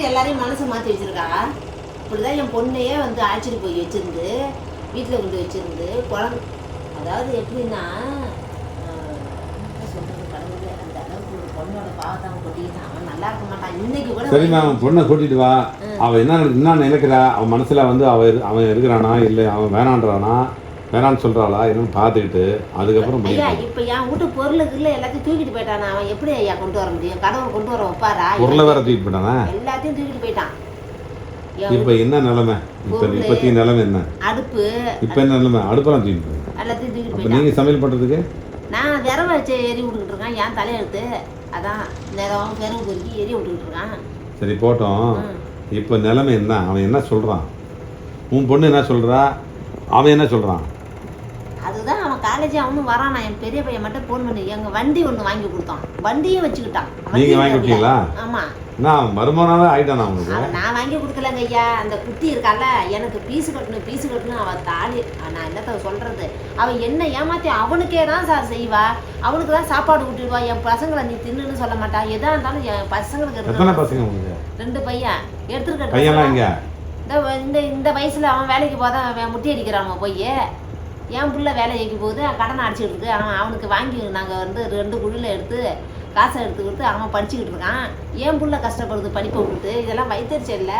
மாதிரி எல்லாரையும் மனசு மாற்றி வச்சிருக்கா. இப்படிதான் என் பொண்ணையே வந்து அழைச்சிட்டு போய் வச்சிருந்து வீட்டில் கொண்டு வச்சிருந்து குழந்தை. அதாவது எப்படின்னா சொல்றது கடவுளே, அந்த அளவுக்கு ஒரு பொண்ணோட பாவத்தான் கொட்டிக்கிட்டான். அவன் நல்லா இருக்க மாட்டான் இன்னைக்கு கூட. சரிம்மா பொண்ணை கூட்டிட்டு வா. அவன் என்ன நினைக்கிறா, அவன் மனசுல வந்து அவன் இருக்கிறானா இல்லை அவன் வேணான்றானா வேணான்னு சொல்றாளா என்னன்னு பார்த்துக்கிட்டு அதுக்கப்புறம் ஐயா இப்போ என் வீட்டு பொருளுக்கு இல்லை எல்லாத்தையும் தூக்கிட்டு போயிட்டானா. அவன் எப்படி ஐயா கொண்டு வர முடியும்? கடவுள் கொண்டு வர வைப்பாரா? பொருளை வேற தூக்கிட்டு போயிட்டானா? எல்லாத்தையும் தூக்கிட்டு போயிட்டான். இப்போ என்ன நிலைமை? இப்போதைய நிலைமை என்ன? அடுப்பு இப்போ என்ன நிலைமை? அடுப்பெல்லாம் தூக்கிட்டு போயிட்டான். எல்லாத்தையும் தூக்கிட்டு இப்போ போயிட்டான். நீங்கள் சமையல் பண்ணுறதுக்கு நான் விரவ வச்சு எரி விட்டுக்கிட்டு இருக்கேன். என் தலையெழுத்து அதான் நேரம் விரவு பொறுக்கி எரி விட்டுக்கிட்டு இருக்கான். சரி போட்டோம். இப்போ நிலைமை என்ன? அவன் என்ன சொல்கிறான்? உன் பொண்ணு என்ன சொல்கிறா? அவன் என்ன சொல்கிறான்? அதுதான் அவன் காலேஜ் அவனும் வரான். என் பெரிய பையன் மட்டும் ஃபோன் பண்ணி எங்கள் வண்டி ஒன்று வாங்கி கொடுத்தான். வண்டியும் வச்சுக்கிட்டான். நீங்கள் வாங்கி கொடுத்தீங்களா? ஆமாம். நான் மருமகனாவே ஆகிட்டானா அவனுக்கு? நான் வாங்கி கொடுக்கலங்க ஐயா. அந்த குட்டி இருக்கால, எனக்கு பீஸு கட்டணும் அவள் தாலி. நான் என்னத்த சொல்கிறது, அவள் என்ன ஏமாற்றி அவனுக்கே தான் சார் செய்வா. அவனுக்கு தான் சாப்பாடு விட்டுடுவா. என் பசங்களை நீ தின்னுன்னு சொல்ல மாட்டா. எதாக இருந்தாலும் என் பசங்களுக்கு எத்தனை பசங்க உங்களுக்கு? 2 பையன். எடுத்துருக்க பையன்லாம் இங்கே இந்த வயசில் அவன் வேலைக்கு போதான் முட்டி அடிக்கிறான் போய். என் பிள்ளை வேலைக்கு போகுது, கடனை அடிச்சுக்கிட்டு இருக்கு. அவனுக்கு வாங்கி நாங்கள் வந்து 2 குழியில் எடுத்து காசை எடுத்து கொடுத்து அவன் படிச்சுக்கிட்டு இருக்கான். என் பிள்ளை கஷ்டப்படுது படிப்பை கொடுத்து. இதெல்லாம் வைத்தறிச்சல் இல்லை.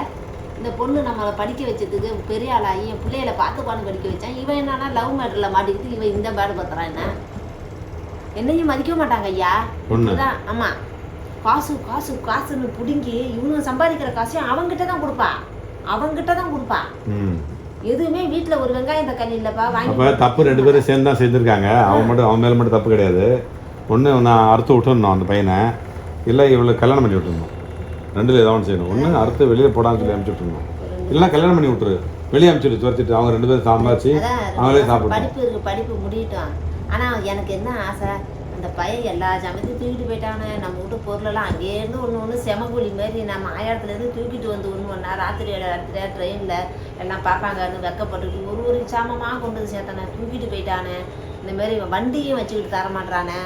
இந்த பொண்ணு நம்மளை படிக்க வச்சதுக்கு பெரிய ஆளாகி என் பிள்ளைகளை பார்த்துப்பான்னு படிக்க வச்சான். இவன் என்னன்னா லவ் மேட்டரில் மாட்டிக்கிட்டு இவன் இந்த பேடு பார்த்துறான். என்னையும் மதிக்க மாட்டாங்க ஐயா. இதுதான் ஆமாம். காசு காசு காசுன்னு பிடுங்கி இவனுங்க சம்பாதிக்கிற காசையும் அவங்ககிட்ட தான் கொடுப்பான். எதுவுமே வீட்டில் ஒரு வெங்காயம் தக்காளி இல்லைப்பா வாங்கி. அப்போ தப்பு 2 பேரும் சேர்ந்து தான் செஞ்சுருக்காங்க. அவன் மேலே மட்டும் தப்பு கிடையாது. ஒன்று நான் அறுத்து விட்டுருந்தோம் அந்த பையனை, இல்லை இவளை கல்யாணம் பண்ணி விட்டுருந்தோம். 2ல் ஏதாவது ஒன்று செய்யணும். ஒன்று அறுத்து வெளியில் போடான்னு சொல்லி அனுப்பிச்சி விட்டுருந்தோம். இல்லைனா கல்யாணம் பண்ணி விட்டுரு, வெளியே அனுப்பிச்சிட்டு துரத்திட்டு அவங்க 2 பேரும் சம்பாதிச்சு அவங்களே சாப்பிட்டு படிப்பு முடியட்டும். ஆனால் எனக்கு என்ன ஆசை, அந்த பையன் எல்லா சமயத்தையும் தூக்கிட்டு போயிட்டானே. நம்ம வீட்டு பொருளெல்லாம் அங்கேருந்து ஒன்று செமக்கூலி மாரி நம்ம ஆயிரத்துலேருந்து தூக்கிட்டு வந்து ஒன்று ராத்திரியாக ட்ரெயினில் எல்லாம் பார்ப்பாங்கன்னு வெக்கப்பட்டுட்டு ஒரு சாமமாக கொண்டு வந்து சேர்த்தானே. தூக்கிட்டு போயிட்டானே. இந்தமாரி வண்டியும் வச்சுக்கிட்டு தர மாட்டானே.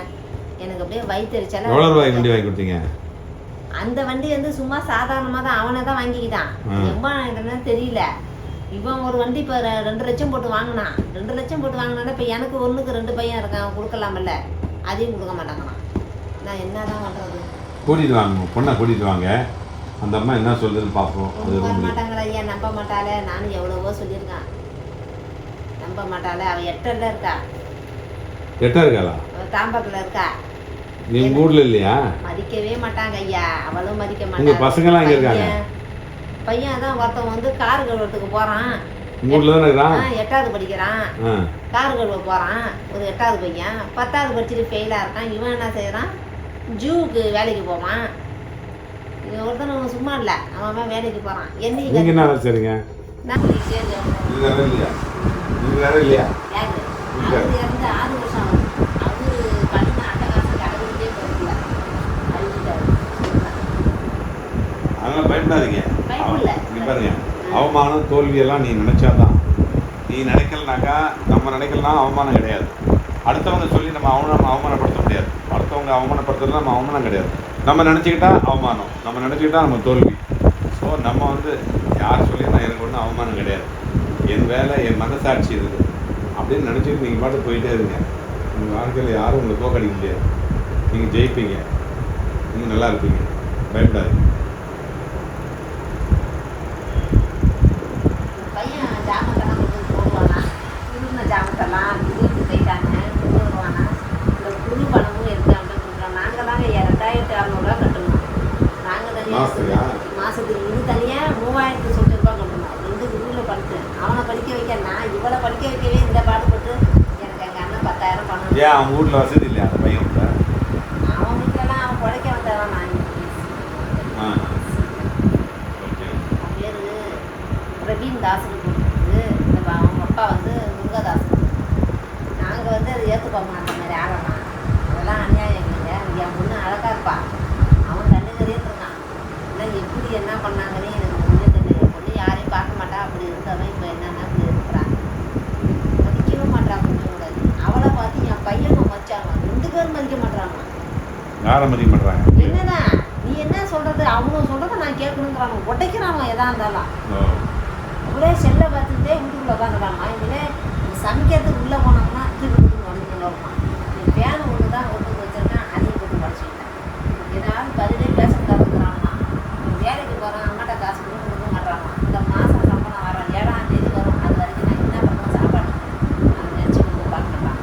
எனக்கு அப்படியே வயிற்றுச்சல. எவ்வளோ ரூபாய் வண்டி வாங்கி கொடுத்தீங்க? அந்த வண்டி வந்து சும்மா சாதாரணமாக தான் அவனை தான் வாங்கிக்கிட்டான். எவ்வளோ தெரியல. இவன் ஒரு வண்டி இப்போ 2 லட்சம் போட்டு வாங்கினான். 2 லட்சம் போட்டு வாங்கினால இப்போ எனக்கு 1க்கு 2 பையன் இருக்கான். கொடுக்கலாமில்ல, அதையும் கொடுக்க மாட்டாங்கண்ணா. நான் என்ன தான் பண்ணுறது? கூட்டிகிட்டு வாங்க, பொண்ணை கூட்டிகிட்டு வாங்க. அந்த அம்மா என்ன சொல்லுதுன்னு பார்ப்போம். நம்ப மாட்டாங்களா ஐயா? நம்ப மாட்டாளே. நானும் எவ்வளவோ சொல்லியிருக்கேன். நம்ப மாட்டாளே. அவள் 8ல் இருக்கா. 8 இருக்காளா? தாம்பரத்தில் இருக்கா. நீ உங்கள் ஊரில் இல்லையா? மதிக்கவே மாட்டாங்க ஐயா. அவளும் மதிக்க உங்கள் மாட்டாங்க. பசங்களாம் இங்கே இருக்காங்க. பையன் தான் ஒருத்தன் வந்து கார் கழுவுறதுக்கு போகிறான். உங்கள் ஊரில் தானே இருக்கிறான்? 8வது படிக்கிறான். கார் கழுவ போகிறான். ஒரு 8வது பையன் 10வது படிச்சுட்டு ஃபெயிலாக இருக்கான். இவன் என்ன செய்கிறான், ஜூவுக்கு வேலைக்கு போவான். ஒருத்தன் சும்மா இல்லை, அவன் வேலைக்கு போகிறான். நீங்கள் என்ன வேலை செய்றீங்க? இல்லையா? அது இறந்து 6 வருஷம் ஆகுது. அவரு பண்ண அட்டகாசம் கடவுளுக்கே போகல. அதெல்லாம் பயப்படாதீங்க. பயப்படல. இங்கே பாருங்க, அவமானம் தோல்வியெல்லாம் நீ நினைச்சாதான். நீ நினைக்கலனாக்கா, நம்ம நினைக்கலனா அவமானம் கிடையாது. அடுத்தவங்க சொல்லி நம்ம அவமானப்படுத்த முடியாது. அடுத்தவங்க அவமானப்படுத்துறது நம்ம அவமானம் கிடையாது. நம்ம நினச்சிக்கிட்டா அவமானம், நம்ம நினச்சிக்கிட்டா நம்ம தோல்வி. ஸோ நம்ம வந்து யார் சொல்லி நான் எனக்கு ஒன்றும் அவமானம் கிடையாது, என் வேலை என் மனசாட்சி இருக்குது அப்படின்னு நினச்சிட்டு நீங்கள் பாட்டு போயிட்டே இருங்க. உங்கள் வாழ்க்கையில் யாரும் உங்களை தோக்கடிக்க முடியாது. நீங்கள் ஜெயிப்பீங்க, நீங்கள் நல்லா இருப்பீங்க. பயப்படாதீங்க. பையன் ஜாமத்தெல்லாம் கொண்டு போடுவானா, இருந்த ஜாமத்தெல்லாம் வீட்டு போயிட்டாங்க கொண்டு வருவானா. இந்த குழு பணமும் இருக்கு அப்படின்னு சொல்கிறோம். நாங்கள் தாங்க 2600 கட்டணும். நாங்கள் தனியாக மாதத்துக்கு இது தனியாக 3000 சொட்டு ரூபா கட்டணும். 2 குழுவில் படித்து அவனை படிக்க வைக்க, நான் இவளை படிக்க வைக்கவே இந்த பாடுபட்டு எனக்கு எங்கள் அண்ணன் 10,000 பணம். ஏன் அவன் வீட்டில் வசதி இல்லையா அந்த பையன் வீட்டில்? அவன் வீட்டிலலாம் அவன் பிழைக்க வந்தவன். நான் பேர் பிரவீன் தாஸ்னு போட்டுருக்கு. அவங்க அப்பா வந்து முருகதாஸ். நாங்கள் வந்து அதை ஏற்றுக்கோங்க. அந்த மாதிரி ஆகலாம், அதெல்லாம் அநியாயம் இல்லைங்க. என் பொண்ணு அழகாக இருப்பா. அவன் கண்ணுக்கறியே இருக்கான். ஆனால் எப்படி என்ன பண்ணாங்கன்னே எனக்கு ஒன்றும் தெரியல. என் பொண்ணு யாரையும் பார்க்க மாட்டா. அப்படி இருந்தவன் இப்போ என்னென்ன அப்படி இருக்கிறான். மதிக்கவே மாட்டான் கொஞ்சம் கூட. அவளை பார்த்து என் பையனை மதிச்சாங்க. 2 பேரும் மதிக்க மாட்டாங்க. யாரை மதிக்க மாட்டாங்க? என்னதான் நீ என்ன சொல்றது, அவங்க சொல்றத நான் கேட்கணுங்கிறாங்க, உடைக்கிறாங்க எதா இருந்தாலும். ஓ. ஒரே செல்லை பார்த்துக்கிட்டே வீட்டுக்குள்ள உட்காந்துருக்காங்க. இதுல சமைக்கிறதுக்கு உள்ள போனோம்னா திருப்பி வந்துட்டு வருமா. ஃபேன் ஒன்று தான் ஒன்று வச்சிருக்கேன், அதையும் போட்டு படிச்சுக்கிட்டேன். ஏதாவது பதிலே பேசக்கூடாதுங்கிறாங்கன்னா, வேலைக்கு போகிறேன், அம்மாட்ட காசு கொடுக்க மாட்டாங்க. இந்த மாதம் சம்பளம் வரும், 7ஆம் தேதி வரும், அது வரைக்கும் நான் என்ன பண்ணுவேன் சாப்பாடு அதை நினச்சி கொடுத்து பார்க்கலாம்.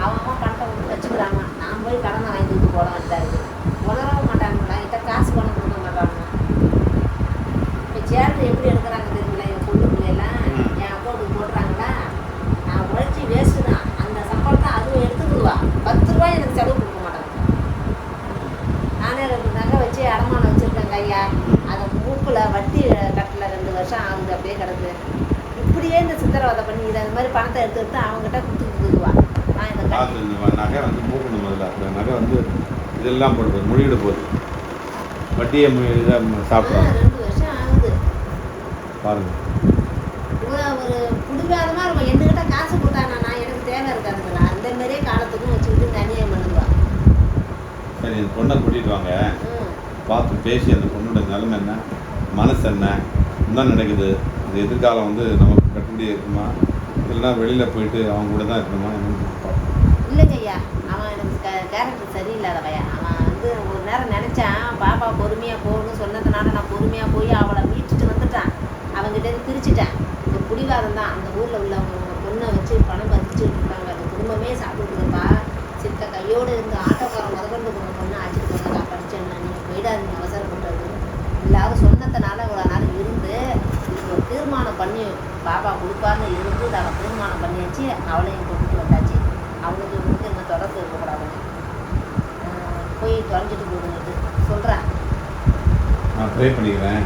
அவன் பணத்தை விட்டு வச்சுக்கிறாங்க. நான் போய் கடனை வாங்கி கொடுத்து போட வேண்டியதாக இருக்குது. உதறவும் மாட்டாங்களா, கிட்ட காசு பணம் கொடுக்க மாட்டாங்க. இப்போ சேர்த்து எப்படி எடுக்கிறாங்க தெரியுங்களா, என் பொண்ணு பிள்ளையெல்லாம் என் அக்கௌண்ட்டுக்கு போடுறாங்களா. நான் உழைச்சி வேஸ்ட்டு தான், அந்த சம்பளத்தை அதுவும் எடுத்துக்குதுவா. 10 ரூபாய் எனக்கு செலவு கொடுக்க மாட்டாங்க. நானே 2 நகை வச்சு அடமானம் வச்சுருக்கேன் கையா, அதை மூக்கில் வட்டி கட்டில் 2 வருஷம் ஆகுது, அப்படியே கிடக்கு. இப்படியே இந்த சித்திரவதை பண்ணி இதை அந்த மாதிரி பணத்தை எடுத்து அவங்ககிட்ட கொடுத்துக்குதுவா. நான் இந்த காசு இந்த நகை வந்து மூக்கணும் முதல்ல. அந்த நகை வந்து இதெல்லாம் போடுறது மொழியிட போகுது, வட்டியை இதாக சாப்பிட்றாங்க. 2 வருஷம் ஆகுது. பாருங்க, ஒரு குடிகாரமாக இருக்கும். என்கிட்ட காசு கொடுத்தானா நான் எனக்கு தேவை இருக்காதுங்களா, அந்த மாதிரியே காலத்துக்கும் வச்சுக்கிட்டு அநியாயம் பண்ணுவா. சரி, இந்த பொண்ணை கூட்டிகிட்டு வாங்க, பார்த்து பேசி அந்த பொண்ணோட நிலைமை என்ன, மனசு என்ன, என்ன நடக்குது, அது எதிர்காலம் வந்து நமக்கு கட்டுப்படி இருக்குமா, இல்லைன்னா வெளியில் போயிட்டு அவங்க கூட தான் இருக்கணுமா என்னன்னு பார்ப்போம். இல்லைங்க ஐயா, அவன் எனக்கு கேரக்டர் சரியில்லாதவையா. அவன் வந்து ஒரு நேரம் நினச்சான் பாப்பா பொறுமையாக போகணும்னு சொன்னதுனால நான் பொறுமையாக போய் அவளை மீட்டுட்டு வந்துட்டான். அவங்ககிட்ட பிரிச்சுட்டேன். ஒரு குடிகாரம் தான். அந்த ஊரில் உள்ளவங்க பொண்ணை வச்சு பணம் பறிச்சுட்டு இருக்காங்க. அந்த குடும்பமே சாப்பிட்டுருக்குப்பா. சித்த கையோடு இருந்து ஆட்டோக்காரன் முதற்கொண்டு பொண்ணு அழைச்சிட்டு போங்க, நான் படித்தேன், நீங்கள் போயிடாதீங்க அவசரப்பட்டது. எல்லாரும் சொன்னதுனால இவ்வளோ நாள் இருந்து ஒரு தீர்மானம் பண்ணி பாப்பா கொடுப்பான்னு இருந்து அவன் தீர்மானம் பண்ணி வச்சு அவளையும் கூப்பிட்டு வந்தாச்சு. அவனுக்கு இவனுக்கு இன்னும் தொடர்பு இருக்கக்கூடாதுன்னு போய் தொலைஞ்சிட்டு போடுங்கிட்டு சொல்கிறேன். நான் ப்ரே பண்ணிக்கிறேன்,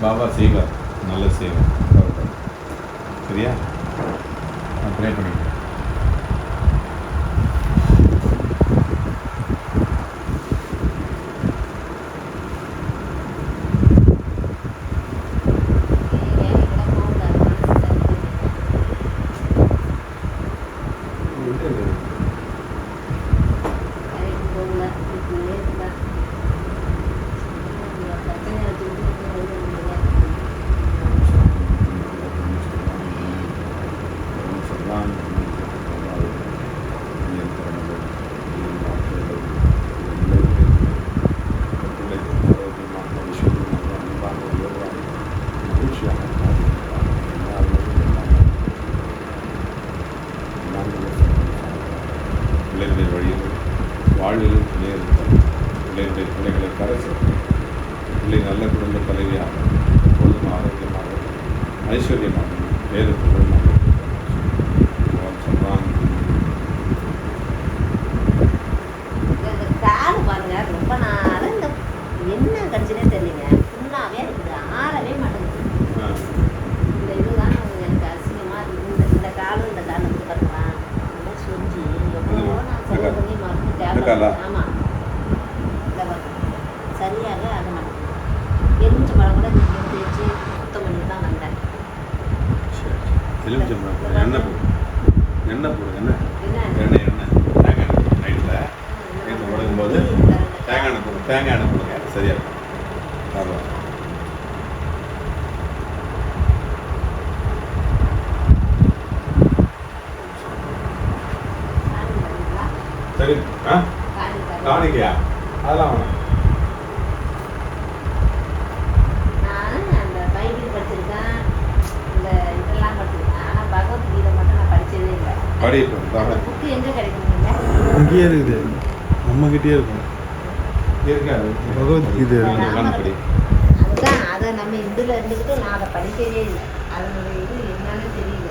பாபா செய்வார், நல்லது செய்வார். சரியா? நான் ப்ரே பண்ணிக்கிறேன். பிள்ளைகளுடைய வழியில் வாழ்விலும் நேர்ந்தார். பிள்ளைகளை கரைசல் பிள்ளை நல்ல குடும்ப தலைவியாக எப்பொழுதும் ஆரோக்கியமாக ஐஸ்வர்யமாக வேறு புகழமாக சொல்றான். காலு பாருங்க, ரொம்ப நாள் இந்த என்ன கடிச்சுனே தெரியலங்க, ஃபுல்லாகவே இருக்குது, ஆறவே மாட்டேங்குது. இந்த இதுதான் எனக்கு அசிங்கமாக இருக்குது. இந்த காலும் இந்த காலம் வந்து பார்க்கலாம் சொல்லி எவ்வளோ நான் செலவு பண்ணி மருந்து தேவை. ஆமாம், இந்த சரியாக ஆக மாட்டேங்குது. எலுமிச்சை பழம் கூட எடுத்து வச்சு சுத்தம் பண்ணி தான் வந்தேன். எலுமிச்சை பழம் எண்ணெய் போடு, எண்ணெய் போடு, எண்ணெய் நைட்டில் போடும்போது தேங்காய் எண்ணெய் போடுங்க, சரியா இருக்கும். சரி, காணிக்கையா அதெல்லாம் வேணாம். நான் அந்த பைபிள் படிச்சிருக்கேன், இந்த இதெல்லாம் படிச்சிருக்கேன், ஆனால் பகவத்கீதை மட்டும் நான் படித்ததே இல்லை. அந்த புக்கு எங்கே கிடைக்குங்க? இங்கேயே இருக்குது, நம்மகிட்டே இருக்கும். பகவத்கீதை அதுதான், அதை நம்ம இதில் இருந்துக்கிட்டு நான் அதை படிக்கவே இல்லை. அதனுடைய இது என்னன்னு தெரியல.